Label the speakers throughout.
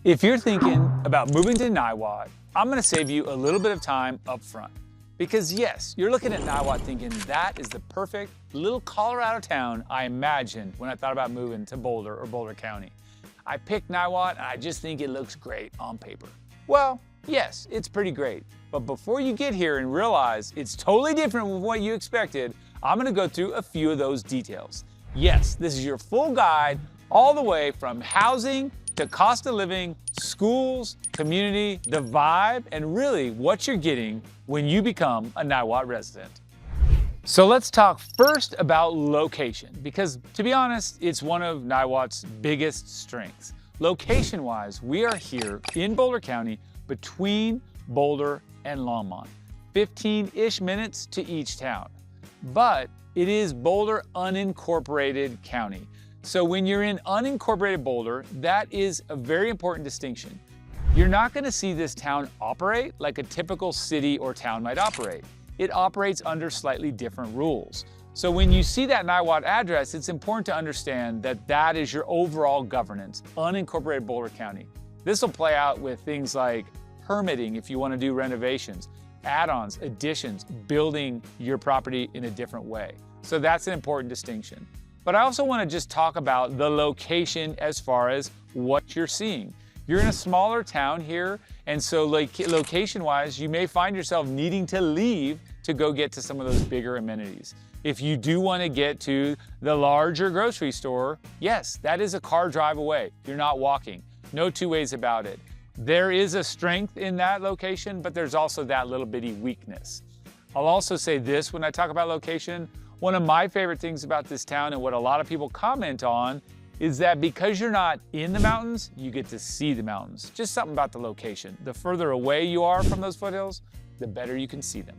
Speaker 1: If you're thinking about moving to Niwot, I'm gonna save you a little bit of time up front. Because yes, you're looking at Niwot thinking that is the perfect little Colorado town I imagined when I thought about moving to Boulder or Boulder County. I picked Niwot and I just think it looks great on paper. Well, yes, it's pretty great. But before you get here and realize it's totally different from what you expected, I'm gonna go through a few of those details. Yes, this is your full guide all the way from housing to cost of living, schools, community, the vibe, and really what you're getting when you become a Niwot resident. So let's talk first about location, because to be honest, it's one of Niwot's biggest strengths. Location-wise, we are here in Boulder County between Boulder and Longmont, 15-ish minutes to each town. But it is Boulder unincorporated county. So when you're in unincorporated Boulder, that is a very important distinction. You're not gonna see this town operate like a typical city or town might operate. It operates under slightly different rules. So when you see that Niwot address, it's important to understand that that is your overall governance, unincorporated Boulder County. This will play out with things like permitting if you want to do renovations, add-ons, additions, building your property in a different way. So that's an important distinction. But I also want to just talk about the location as far as what you're seeing. You're in a smaller town here, and so location-wise, you may find yourself needing to leave to go get to some of those bigger amenities. If you do want to get to the larger grocery store, yes, that is a car drive away. You're not walking. No two ways about it. There is a strength in that location, but there's also that little bitty weakness. I'll also say this when I talk about location. One of my favorite things about this town and what a lot of people comment on is that because you're not in the mountains, you get to see the mountains. Just something about the location. The further away you are from those foothills, the better you can see them.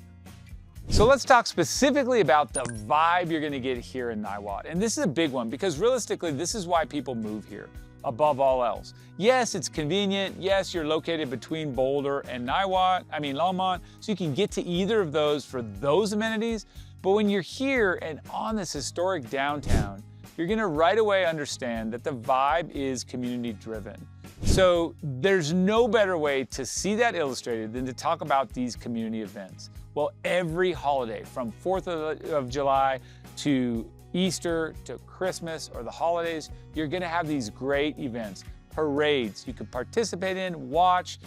Speaker 1: So let's talk specifically about the vibe you're gonna get here in Niwot. And this is a big one because realistically, this is why people move here above all else. Yes, it's convenient. Yes, you're located between Boulder and Longmont, so you can get to either of those for those amenities. But when you're here and on this historic downtown, you're gonna right away understand that the vibe is community driven. So there's no better way to see that illustrated than to talk about these community events. Well, every holiday from 4th of July to Easter to Christmas or the holidays, you're gonna have these great events, parades you can participate in, watch,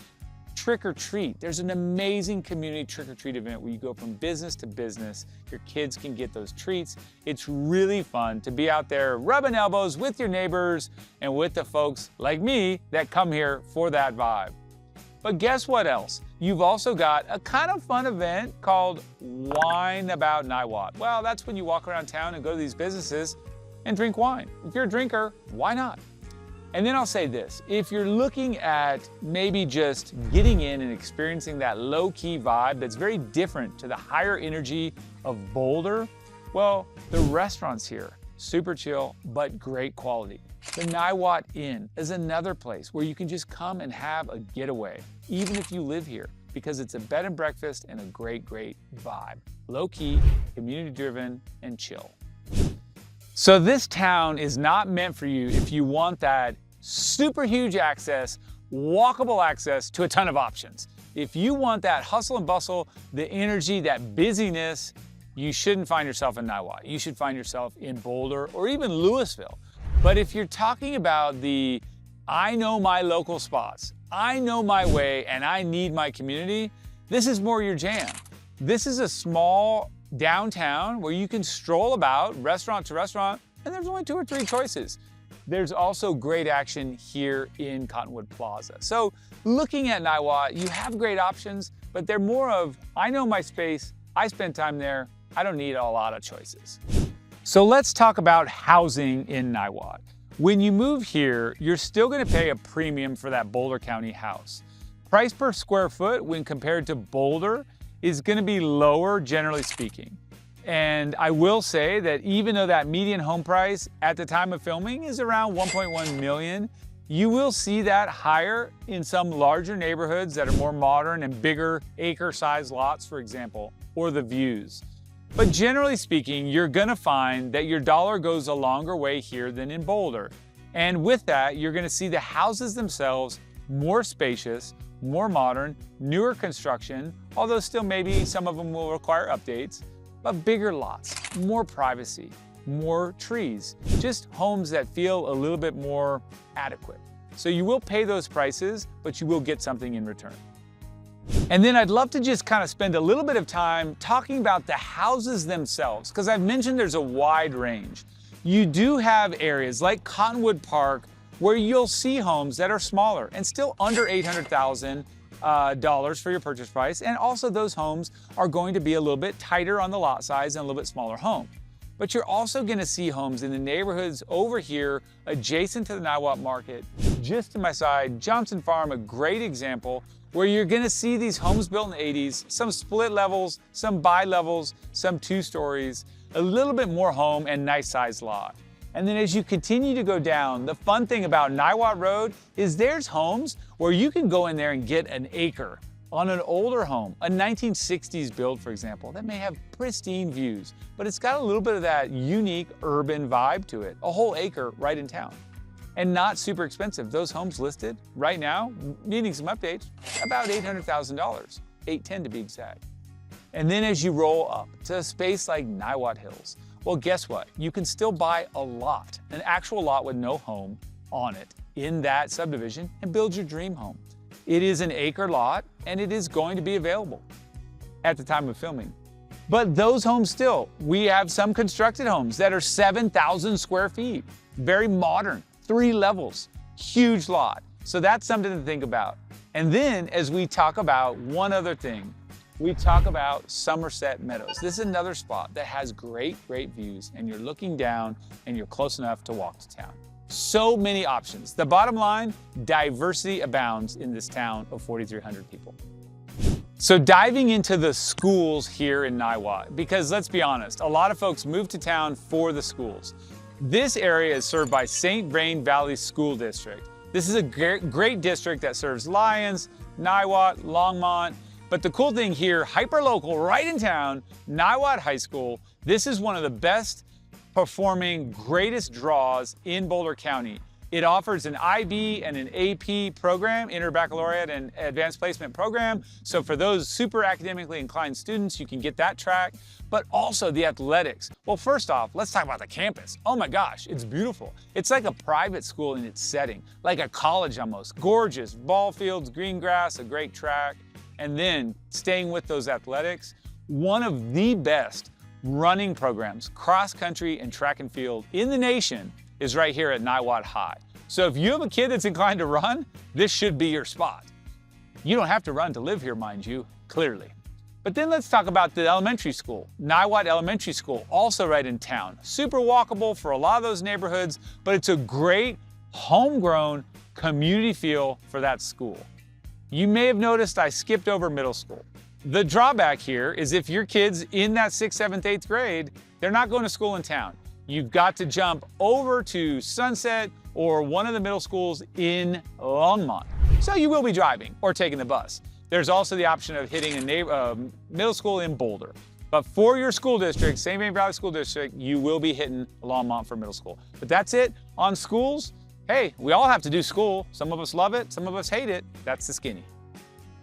Speaker 1: trick or treat. There's an amazing community trick or treat event where you go from business to business. Your kids can get those treats. It's really fun to be out there rubbing elbows with your neighbors and with the folks like me that come here for that vibe. But guess what else? You've also got a kind of fun event called Wine About Niwot. Well, that's when you walk around town and go to these businesses and drink wine. If you're a drinker, why not? And then I'll say this, if you're looking at maybe just getting in and experiencing that low-key vibe that's very different to the higher energy of Boulder, well, the restaurants here, super chill, but great quality. The Niwot Inn is another place where you can just come and have a getaway, even if you live here, because it's a bed and breakfast and a great, great vibe. Low-key, community-driven, and chill. So this town is not meant for you if you want that super huge access, walkable access to a ton of options. If you want that hustle and bustle, the energy, that busyness, you shouldn't find yourself in Niwot. You should find yourself in Boulder or even Louisville. But if you're talking about the, I know my local spots, I know my way, and I need my community, this is more your jam. This is a small downtown where you can stroll about restaurant to restaurant, and there's only 2 or 3 choices. There's also great action here in Cottonwood Plaza. So looking at Niwot, you have great options, but they're more of, I know my space, I spend time there, I don't need a lot of choices. So let's talk about housing in Niwot. When you move here, you're still gonna pay a premium for that Boulder County house. Price per square foot when compared to Boulder is gonna be lower, generally speaking. And I will say that even though that median home price at the time of filming is around 1.1 million, you will see that higher in some larger neighborhoods that are more modern and bigger acre-sized lots, for example, or the views. But generally speaking, you're gonna find that your dollar goes a longer way here than in Boulder. And with that, you're gonna see the houses themselves more spacious, more modern, newer construction, although still maybe some of them will require updates, but bigger lots, more privacy, more trees, just homes that feel a little bit more adequate. So you will pay those prices, but you will get something in return. And then I'd love to just kind of spend a little bit of time talking about the houses themselves, because I've mentioned there's a wide range. You do have areas like Cottonwood Park where you'll see homes that are smaller and still under $800,000 for your purchase price. And also those homes are going to be a little bit tighter on the lot size and a little bit smaller home. But you're also going to see homes in the neighborhoods over here adjacent to the Niwot market. Just to my side, Johnson Farm, a great example, where you're going to see these homes built in the 80s, some split levels, some bi-levels, some 2 stories, a little bit more home and nice sized lot. And then as you continue to go down, the fun thing about Niwot Road is there's homes where you can go in there and get an acre on an older home, a 1960s build, for example, that may have pristine views, but it's got a little bit of that unique urban vibe to it, a whole acre right in town. And not super expensive. Those homes listed right now, needing some updates, about $800,000, $810 to be exact. And then as you roll up to a space like Niwot Hills, well, guess what? You can still buy a lot, an actual lot with no home on it in that subdivision and build your dream home. It is an acre lot and it is going to be available at the time of filming. But those homes still, we have some constructed homes that are 7,000 square feet, very modern, 3 levels, huge lot. So that's something to think about. And then as we talk about one other thing, we talk about Somerset Meadows. This is another spot that has great views and you're looking down and you're close enough to walk to town. So many options. The bottom line, diversity abounds in this town of 4,300 people. So diving into the schools here in Niwot, because let's be honest, a lot of folks move to town for the schools. This area is served by St. Vrain Valley School District. This is a great district that serves Lyons, Niwot, Longmont. But the cool thing here, hyper-local, right in town, Niwot High School. This is one of the best performing, greatest draws in Boulder County. It offers an IB and an AP program, Inter-Baccalaureate and Advanced Placement program. So for those super academically inclined students, you can get that track, but also the athletics. Well, first off, let's talk about the campus. Oh my gosh, it's beautiful. It's like a private school in its setting, like a college almost. Gorgeous, ball fields, green grass, a great track. And then staying with those athletics, one of the best running programs, cross country and track and field in the nation is right here at Niwot High. So if you have a kid that's inclined to run, this should be your spot. You don't have to run to live here, mind you, clearly. But then let's talk about the elementary school. Niwot Elementary School, also right in town. Super walkable for a lot of those neighborhoods, but it's a great homegrown community feel for that school. You may have noticed I skipped over middle school. The drawback here is if your kid's in that 6th, 7th, 8th grade, they're not going to school in town. You've got to jump over to Sunset or one of the middle schools in Longmont. So you will be driving or taking the bus. There's also the option of hitting a middle school in Boulder. But for your school district, St. Vrain Valley School District, you will be hitting Longmont for middle school. But that's it on schools. Hey, we all have to do school. Some of us love it, some of us hate it. That's the skinny.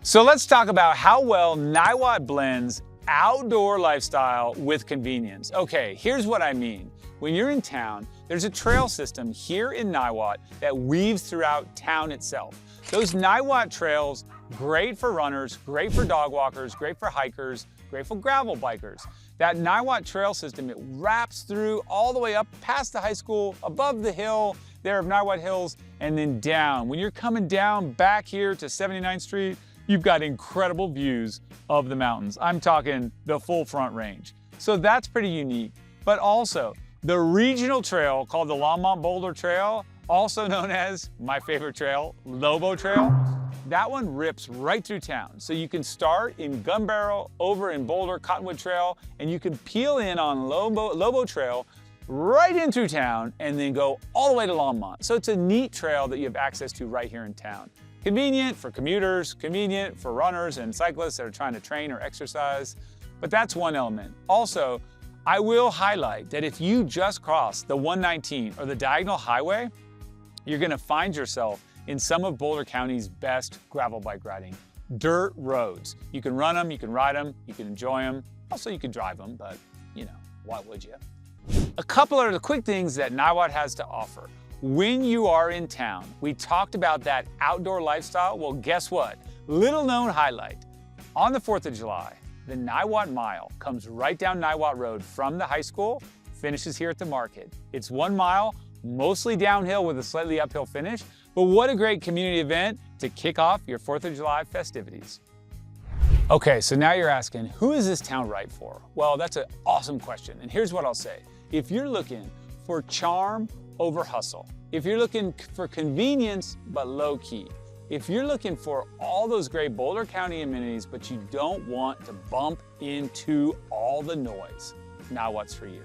Speaker 1: So let's talk about how well Niwot blends outdoor lifestyle with convenience. Okay, here's what I mean. When you're in town, there's a trail system here in Niwot that weaves throughout town itself. Those Niwot trails, great for runners, great for dog walkers, great for hikers, great for gravel bikers. That Niwot trail system, it wraps through all the way up past the high school, above the hill there of Niwot Hills, and then down. When you're coming down back here to 79th Street, you've got incredible views of the mountains. I'm talking the full Front Range. So that's pretty unique. But also, the regional trail called the Longmont Boulder Trail, also known as my favorite trail, Lobo Trail, that one rips right through town. So you can start in Gun Barrel, over in Boulder, Cottonwood Trail, and you can peel in on Lobo Trail right in through town and then go all the way to Longmont. So it's a neat trail that you have access to right here in town. Convenient for commuters, convenient for runners and cyclists that are trying to train or exercise, but that's one element. Also, I will highlight that if you just cross the 119 or the Diagonal Highway, you're gonna find yourself in some of Boulder County's best gravel bike riding. Dirt roads. You can run them, you can ride them, you can enjoy them. Also, you can drive them, but you know, why would you? A couple of the quick things that Niwot has to offer. When you are in town, we talked about that outdoor lifestyle. Well, guess what? Little known highlight. On the 4th of July, the Niwot Mile comes right down Niwot Road from the high school, finishes here at the market. It's 1 mile, mostly downhill with a slightly uphill finish, but what a great community event to kick off your 4th of July festivities. Okay, so now you're asking, who is this town right for? Well, that's an awesome question, and here's what I'll say. If you're looking for charm over hustle, if you're looking for convenience but low key, if you're looking for all those great Boulder County amenities but you don't want to bump into all the noise, Niwot's for you.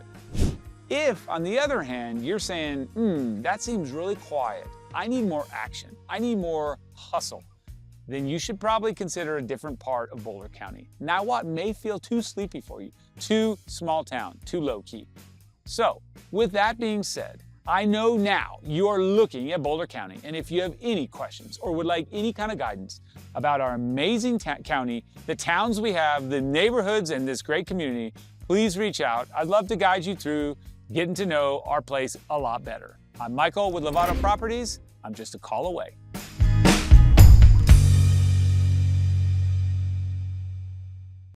Speaker 1: If, on the other hand, you're saying, that seems really quiet, I need more action, I need more hustle, then you should probably consider a different part of Boulder County. Niwot may feel too sleepy for you, too small town, too low key. So, with that being said, I know now you are looking at Boulder County, and if you have any questions or would like any kind of guidance about our amazing county, the towns we have, the neighborhoods, and this great community, please reach out. I'd love to guide you through getting to know our place a lot better. I'm Michael with Lovato Properties. I'm just a call away.